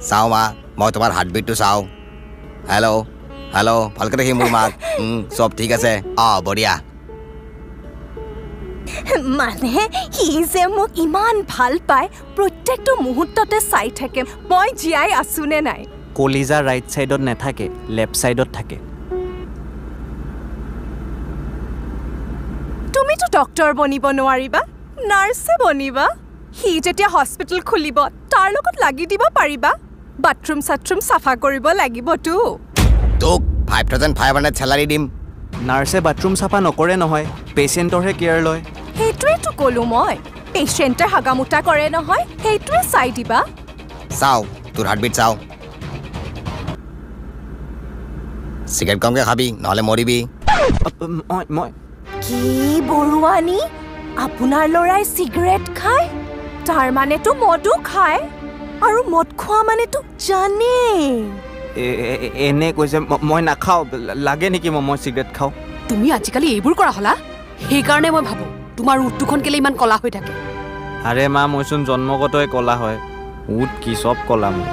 চাওঁ মা মই তোমাৰ হাৰ্টবিটটো চাওঁ হেল্ল' হেল্ল' ভালকৈ দেখি মোৰ মাক চব ঠিক আছে বঢ়িয়া মানে সি যে মোক ইমান ভাল পায় প্ৰত্যেকটো মুহূৰ্ততে চাই থাকে মই জীয়াই আছো নে নাই কলিজা ৰাইট সাইডত নাথাকে লেফট সাইডত থাকে তুমিতো ডক্টৰ বনিব নোৱাৰিবা নাৰ্ছে বনিবা সি যেতিয়া হস্পিটেল খুলিব তাৰ লগত লাগি দিব পাৰিবা বাথৰুম সাথৰুম সাফা কৰিব লাগিবতো তোক 5500 চেলাৰি দিম নাৰ্ছে বাথৰুম সাফা নকৰে নহয় পেচেণ্টৰহে কেয়াৰ লয় সেইটোৱেতো ক'লো মই পেচেণ্টে হাগামুটা কৰে নহয় সেইটোৱে চাই দিবা চাওঁ তোৰ হাৰ্টবিট চাওঁ চিগাৰেট কমকৈ খাবি নহ'লে মৰিবি মই কি বৰুৱানী আপোনাৰ ল'ৰাই চিগাৰেট খায় তাৰ মানেতো মদো খায় আৰু মদ খোৱা মানেতো জানে এনে কৈছে মই নাখাওঁ লাগে নেকি মই চিগাৰেট খাওঁ তুমি আজিকালি এইবোৰ কৰা হলা সেইকাৰণে মই ভাবোঁ তোমাৰ উঠটোখন কেলে ইমান কলা হৈ থাকে আৰে মা মইচোন জন্মগতই কলা হয় উঠ কি চব কলা মোৰ